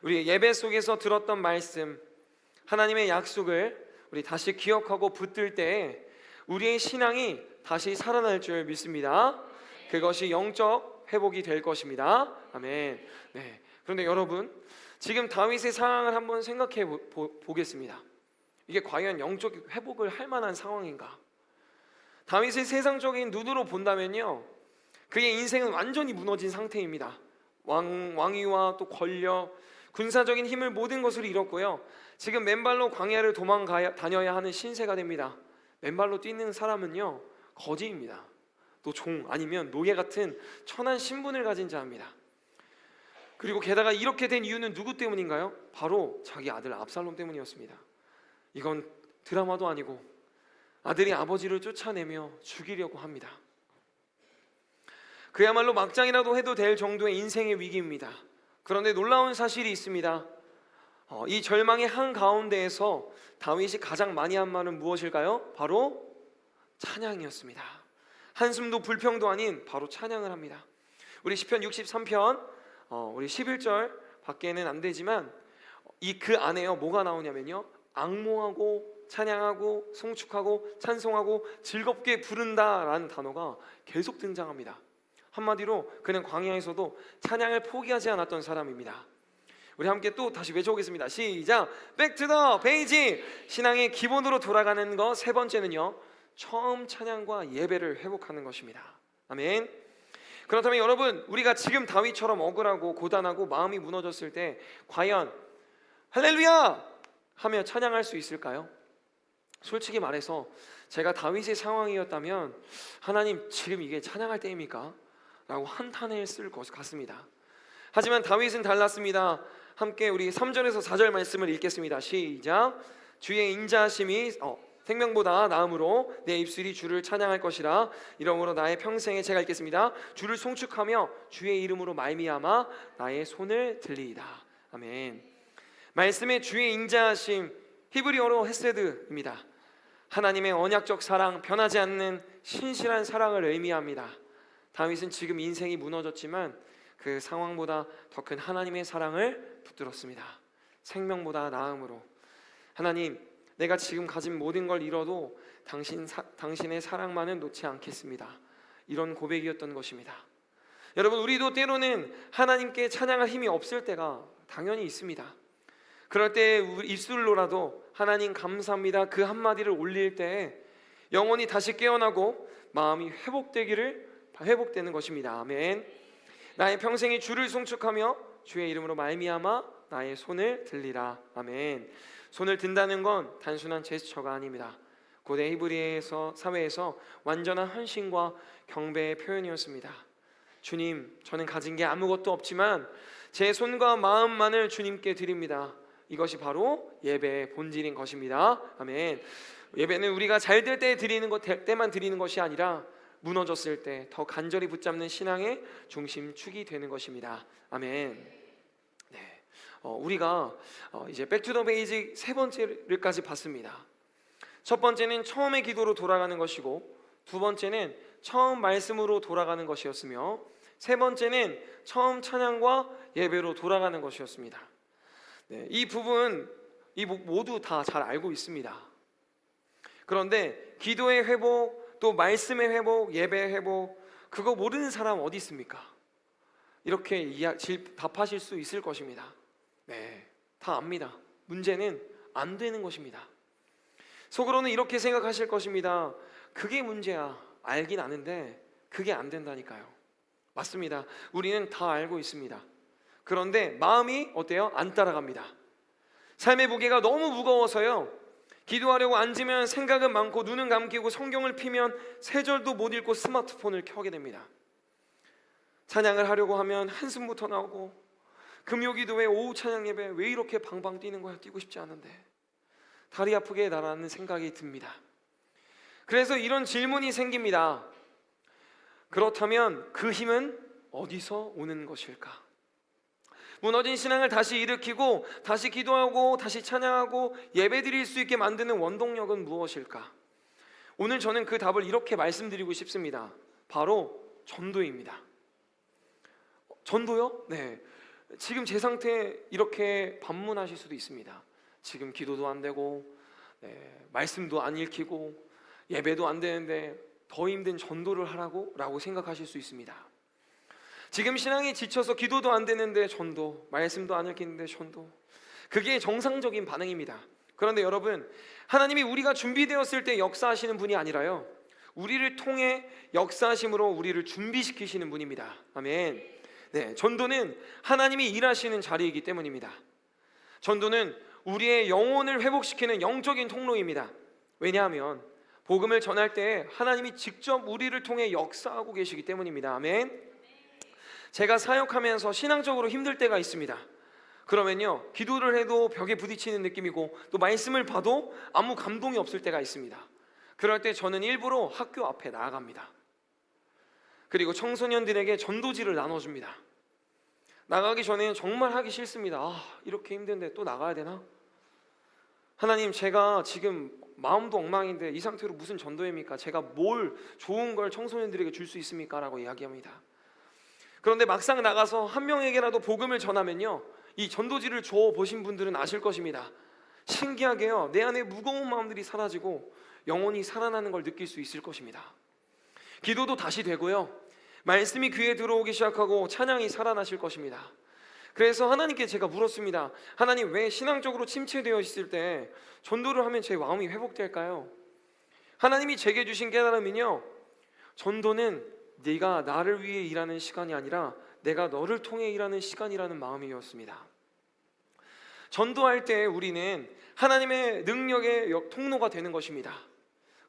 우리 예배 속에서 들었던 말씀, 하나님의 약속을 우리 다시 기억하고 붙들 때 우리의 신앙이 다시 살아날 줄 믿습니다. 그것이 영적 회복이 될 것입니다. 아멘. 그런데 여러분, 지금 다윗의 상황을 한번 생각해 보겠습니다. 이게 과연 영적 회복을 할 만한 상황인가? 다윗의 세상적인 눈으로 본다면요, 그의 인생은 완전히 무너진 상태입니다. 왕위와 또 권력, 군사적인 힘을 모든 것을 잃었고요, 지금 맨발로 광야를 다녀야 하는 신세가 됩니다. 맨발로 뛰는 사람은요, 거지입니다. 또 종 아니면 노예 같은 천한 신분을 가진 자입니다. 그리고 게다가 이렇게 된 이유는 누구 때문인가요? 바로 자기 아들 압살롬 때문이었습니다. 이건 드라마도 아니고 아들이 아버지를 쫓아내며 죽이려고 합니다. 그야말로 막장이라도 해도 될 정도의 인생의 위기입니다. 그런데 놀라운 사실이 있습니다. 이 절망의 한가운데에서 다윗이 가장 많이 한 말은 무엇일까요? 바로 찬양이었습니다. 한숨도 불평도 아닌 바로 찬양을 합니다. 우리 시편 63편 우리 11절 밖에는 안 되지만 그 안에요, 뭐가 나오냐면요, 앙모하고 찬양하고 송축하고 찬송하고 즐겁게 부른다라는 단어가 계속 등장합니다. 한마디로 그는 광야에서도 찬양을 포기하지 않았던 사람입니다. 우리 함께 또 다시 외쳐보겠습니다. 시작! Back to the page! 신앙의 기본으로 돌아가는 것 세 번째는요, 처음 찬양과 예배를 회복하는 것입니다. 아멘. 그렇다면 여러분, 우리가 지금 다윗처럼 억울하고 고단하고 마음이 무너졌을 때 과연 할렐루야! 하며 찬양할 수 있을까요? 솔직히 말해서 제가 다윗의 상황이었다면 하나님, 지금 이게 찬양할 때입니까? 라고 한탄했을 것 같습니다. 하지만 다윗은 달랐습니다. 함께 우리 3절에서 4절 말씀을 읽겠습니다. 시작! 주의 인자하심이 생명보다 나음으로 내 입술이 주를 찬양할 것이라. 이러므로 나의 평생에, 제가 읽겠습니다, 주를 송축하며 주의 이름으로 말미암아 나의 손을 들리이다. 아멘. 말씀의 주의 인자하심, 히브리어로 헤세드입니다. 하나님의 언약적 사랑, 변하지 않는 신실한 사랑을 의미합니다. 다윗은 지금 인생이 무너졌지만 그 상황보다 더 큰 하나님의 사랑을 붙들었습니다. 생명보다 나음으로, 하나님, 내가 지금 가진 모든 걸 잃어도 당신의 사랑만은 놓지 않겠습니다. 이런 고백이었던 것입니다. 여러분, 우리도 때로는 하나님께 찬양할 힘이 없을 때가 당연히 있습니다. 그럴 때 입술로라도 하나님 감사합니다 그 한마디를 올릴 때 영혼이 다시 깨어나고 마음이 회복되는 것입니다. 아멘. 나의 평생이 주를 송축하며 주의 이름으로 말미암아 나의 손을 들리라. 아멘. 손을 든다는 건 단순한 제스처가 아닙니다. 고대 히브리 사회에서 완전한 헌신과 경배의 표현이었습니다. 주님, 저는 가진 게 아무것도 없지만 제 손과 마음만을 주님께 드립니다. 이것이 바로 예배의 본질인 것입니다. 아멘. 예배는 우리가 잘 될 때 때만 드리는 것이 아니라 무너졌을 때 더 간절히 붙잡는 신앙의 중심축이 되는 것입니다. 아멘. 우리가 이제 백투더 베이직 세 번째를까지 봤습니다. 첫 번째는 처음의 기도로 돌아가는 것이고, 두 번째는 처음 말씀으로 돌아가는 것이었으며, 세 번째는 처음 찬양과 예배로 돌아가는 것이었습니다. 이 부분 모두 다 잘 알고 있습니다. 그런데 기도의 회복, 또 말씀의 회복, 예배의 회복, 그거 모르는 사람 어디 있습니까? 이렇게 답하실 수 있을 것입니다. 다 압니다. 문제는 안 되는 것입니다. 속으로는 이렇게 생각하실 것입니다. 그게 문제야. 알긴 아는데 그게 안 된다니까요. 맞습니다. 우리는 다 알고 있습니다. 그런데 마음이 어때요? 안 따라갑니다. 삶의 무게가 너무 무거워서요, 기도하려고 앉으면 생각은 많고 눈은 감기고 성경을 피면 세 절도 못 읽고 스마트폰을 켜게 됩니다. 찬양을 하려고 하면 한숨부터 나오고, 금요기도회 오후 찬양 예배 왜 이렇게 방방 뛰는 거야? 뛰고 싶지 않은데. 다리 아프게 나라는 생각이 듭니다. 그래서 이런 질문이 생깁니다. 그렇다면 그 힘은 어디서 오는 것일까? 무너진 신앙을 다시 일으키고 다시 기도하고 다시 찬양하고 예배드릴 수 있게 만드는 원동력은 무엇일까? 오늘 저는 그 답을 이렇게 말씀드리고 싶습니다. 바로 전도입니다. 전도요? 네. 지금 제 상태 이렇게 반문하실 수도 있습니다. 지금 기도도 안 되고, 말씀도 안 읽히고, 예배도 안 되는데 더 힘든 전도를 하라고? 라고 생각하실 수 있습니다. 지금 신앙이 지쳐서 기도도 안 되는데 전도, 말씀도 안 읽히는데 전도, 그게 정상적인 반응입니다. 그런데 여러분, 하나님이 우리가 준비되었을 때 역사하시는 분이 아니라요, 우리를 통해 역사하심으로 우리를 준비시키시는 분입니다. 아멘. 네, 전도는 하나님이 일하시는 자리이기 때문입니다. 전도는 우리의 영혼을 회복시키는 영적인 통로입니다. 왜냐하면 복음을 전할 때 하나님이 직접 우리를 통해 역사하고 계시기 때문입니다. 아멘. 제가 사역하면서 신앙적으로 힘들 때가 있습니다. 그러면요, 기도를 해도 벽에 부딪히는 느낌이고 또 말씀을 봐도 아무 감동이 없을 때가 있습니다. 그럴 때 저는 일부러 학교 앞에 나아갑니다. 그리고 청소년들에게 전도지를 나눠줍니다. 나가기 전에 정말 하기 싫습니다. 이렇게 힘든데 또 나가야 되나? 하나님, 제가 지금 마음도 엉망인데 이 상태로 무슨 전도입니까? 제가 뭘 좋은 걸 청소년들에게 줄 수 있습니까? 라고 이야기합니다. 그런데 막상 나가서 한 명에게라도 복음을 전하면요, 이 전도지를 줘 보신 분들은 아실 것입니다. 신기하게요, 내 안에 무거운 마음들이 사라지고 영혼이 살아나는 걸 느낄 수 있을 것입니다. 기도도 다시 되고요, 말씀이 귀에 들어오기 시작하고 찬양이 살아나실 것입니다. 그래서 하나님께 제가 물었습니다. 하나님, 왜 신앙적으로 침체되어 있을 때 전도를 하면 제 마음이 회복될까요? 하나님이 제게 주신 깨달음은요, 전도는 네가 나를 위해 일하는 시간이 아니라 내가 너를 통해 일하는 시간이라는 마음이었습니다. 전도할 때 우리는 하나님의 능력의 통로가 되는 것입니다.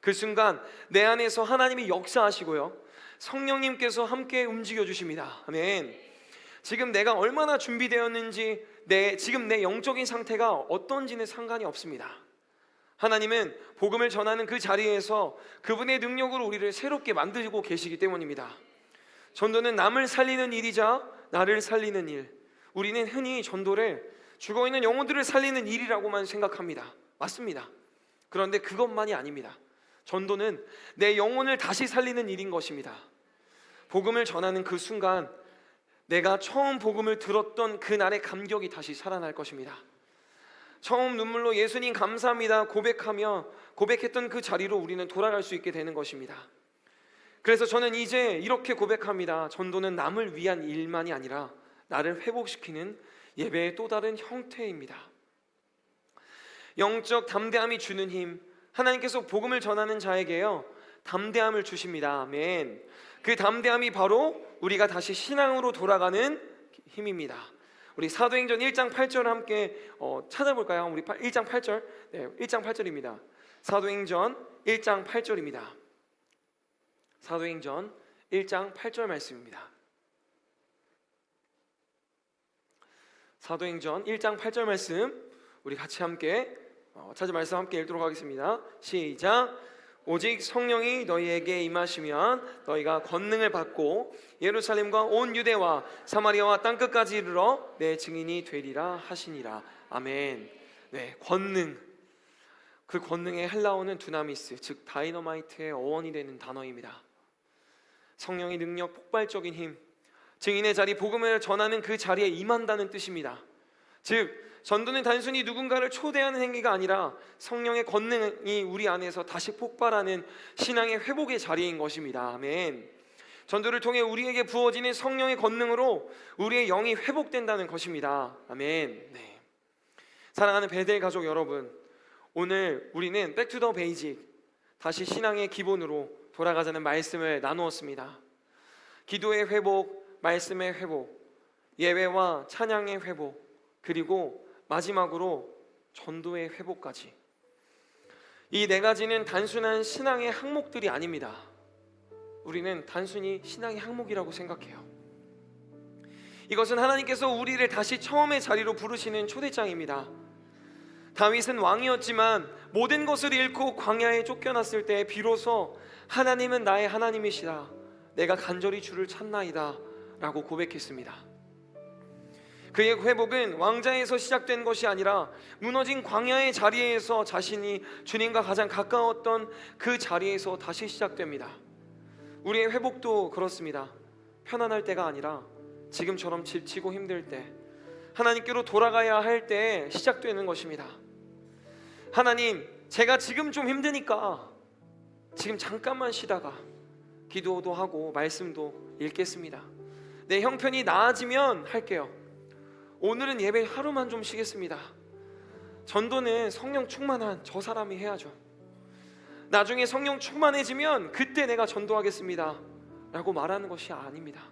그 순간 내 안에서 하나님이 역사하시고요, 성령님께서 함께 움직여 주십니다. 아멘. 지금 내가 얼마나 준비되었는지, 지금 내 영적인 상태가 어떤지는 상관이 없습니다. 하나님은 복음을 전하는 그 자리에서 그분의 능력으로 우리를 새롭게 만들고 계시기 때문입니다. 전도는 남을 살리는 일이자 나를 살리는 일. 우리는 흔히 전도를 죽어있는 영혼들을 살리는 일이라고만 생각합니다. 맞습니다. 그런데 그것만이 아닙니다. 전도는 내 영혼을 다시 살리는 일인 것입니다. 복음을 전하는 그 순간 내가 처음 복음을 들었던 그날의 감격이 다시 살아날 것입니다. 처음 눈물로 예수님 감사합니다 고백하며 고백했던 그 자리로 우리는 돌아갈 수 있게 되는 것입니다. 그래서 저는 이제 이렇게 고백합니다. 전도는 남을 위한 일만이 아니라 나를 회복시키는 예배의 또 다른 형태입니다. 영적 담대함이 주는 힘, 하나님께서 복음을 전하는 자에게요, 담대함을 주십니다. 아멘. 그 담대함이 바로 우리가 다시 신앙으로 돌아가는 힘입니다. 우리 사도행전 1장 8절을 함께 찾아볼까요? 우리 1장 8절, 1장 8절입니다. 사도행전 1장 8절입니다. 사도행전 1장 8절 말씀입니다. 사도행전 1장 8절 말씀 우리 같이 함께 찾은 말씀 함께 읽도록 하겠습니다. 시작. 오직 성령이 너희에게 임하시면 너희가 권능을 받고 예루살렘과 온 유대와 사마리아와 땅끝까지 이르러 내 증인이 되리라 하시니라. 아멘. 네, 권능. 그 권능의 헬라어는 두나미스, 즉 다이너마이트의 어원이 되는 단어입니다. 성령의 능력, 폭발적인 힘, 증인의 자리, 복음을 전하는 그 자리에 임한다는 뜻입니다. 즉 전도는 단순히 누군가를 초대하는 행위가 아니라 성령의 권능이 우리 안에서 다시 폭발하는 신앙의 회복의 자리인 것입니다. 아멘. 전도를 통해 우리에게 부어지는 성령의 권능으로 우리의 영이 회복된다는 것입니다. 아멘. 네. 사랑하는 베델 가족 여러분, 오늘 우리는 Back to the Basic, 다시 신앙의 기본으로 돌아가자는 말씀을 나누었습니다. 기도의 회복, 말씀의 회복, 예배와 찬양의 회복, 그리고 마지막으로 전도의 회복까지. 이 네 가지는 단순한 신앙의 항목들이 아닙니다. 우리는 단순히 신앙의 항목이라고 생각해요. 이것은 하나님께서 우리를 다시 처음의 자리로 부르시는 초대장입니다. 다윗은 왕이었지만 모든 것을 잃고 광야에 쫓겨났을 때 비로소 하나님은 나의 하나님이시다, 내가 간절히 주를 찾나이다 라고 고백했습니다. 그의 회복은 왕자에서 시작된 것이 아니라 무너진 광야의 자리에서 자신이 주님과 가장 가까웠던 그 자리에서 다시 시작됩니다. 우리의 회복도 그렇습니다. 편안할 때가 아니라 지금처럼 지치고 힘들 때, 하나님께로 돌아가야 할 때 시작되는 것입니다. 하나님, 제가 지금 좀 힘드니까 지금 잠깐만 쉬다가 기도도 하고 말씀도 읽겠습니다. 내 형편이 나아지면 할게요. 오늘은 예배 하루만 좀 쉬겠습니다. 전도는 성령 충만한 저 사람이 해야죠. 나중에 성령 충만해지면 그때 내가 전도하겠습니다 라고 말하는 것이 아닙니다.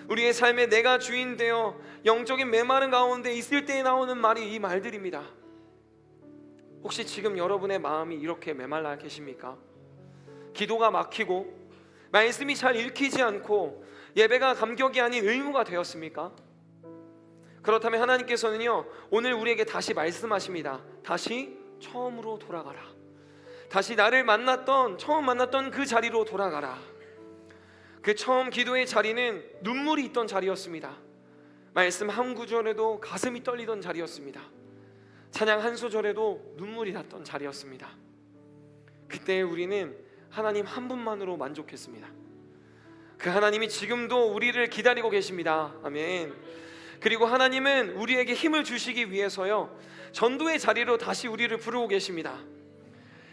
우리의 삶에 내가 주인 되어 영적인 메마른 가운데 있을 때 나오는 말이 이 말들입니다. 혹시 지금 여러분의 마음이 이렇게 메말라 계십니까? 기도가 막히고 말씀이 잘 읽히지 않고 예배가 감격이 아닌 의무가 되었습니까? 그렇다면 하나님께서는요, 오늘 우리에게 다시 말씀하십니다. 다시 처음으로 돌아가라. 다시 나를 처음 만났던 그 자리로 돌아가라. 그 처음 기도의 자리는 눈물이 있던 자리였습니다. 말씀 한 구절에도 가슴이 떨리던 자리였습니다. 찬양 한 소절에도 눈물이 났던 자리였습니다. 그때 우리는 하나님 한 분만으로 만족했습니다. 그 하나님이 지금도 우리를 기다리고 계십니다. 아멘. 그리고 하나님은 우리에게 힘을 주시기 위해서요, 전도의 자리로 다시 우리를 부르고 계십니다.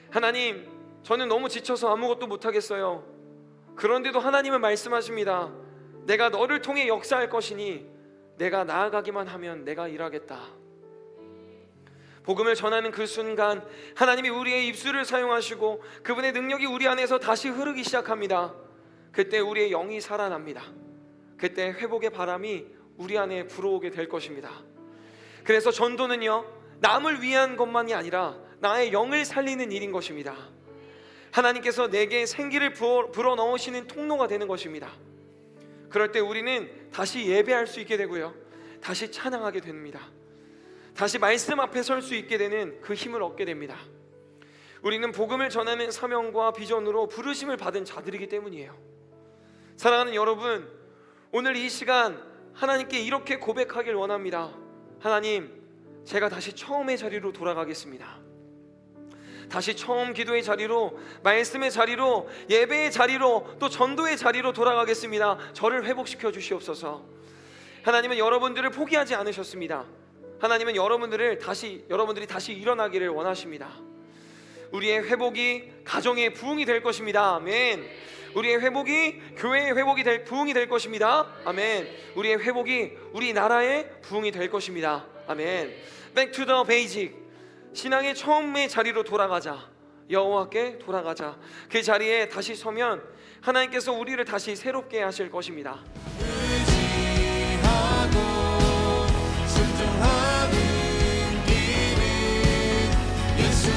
하나님, 저는 너무 지쳐서 아무것도 못하겠어요. 그런데도 하나님은 말씀하십니다. 내가 너를 통해 역사할 것이니 내가 나아가기만 하면 내가 일하겠다. 복음을 전하는 그 순간 하나님이 우리의 입술을 사용하시고 그분의 능력이 우리 안에서 다시 흐르기 시작합니다. 그때 우리의 영이 살아납니다. 그때 회복의 바람이 우리 안에 불어오게 될 것입니다. 그래서 전도는요, 남을 위한 것만이 아니라 나의 영을 살리는 일인 것입니다. 하나님께서 내게 생기를 불어넣으시는 통로가 되는 것입니다. 그럴 때 우리는 다시 예배할 수 있게 되고요, 다시 찬양하게 됩니다. 다시 말씀 앞에 설 수 있게 되는 그 힘을 얻게 됩니다. 우리는 복음을 전하는 사명과 비전으로 부르심을 받은 자들이기 때문이에요. 사랑하는 여러분, 오늘 이 시간 하나님께 이렇게 고백하길 원합니다. 하나님, 제가 다시 처음의 자리로 돌아가겠습니다. 다시 처음 기도의 자리로, 말씀의 자리로, 예배의 자리로, 또 전도의 자리로 돌아가겠습니다. 저를 회복시켜 주시옵소서. 하나님은 여러분들을 포기하지 않으셨습니다. 하나님은 여러분들이 다시 일어나기를 원하십니다. 우리의 회복이 가정의 부흥이 될 것입니다. 아멘. 우리의 회복이 교회의 부흥이 될 것입니다. 아멘. 우리의 회복이 우리나라의 부흥이 될 것입니다. 아멘. Back to the basic. 신앙의 처음의 자리로 돌아가자. 여호와께 돌아가자. 그 자리에 다시 서면 하나님께서 우리를 다시 새롭게 하실 것입니다. 의지하고 순종하는 길은 예수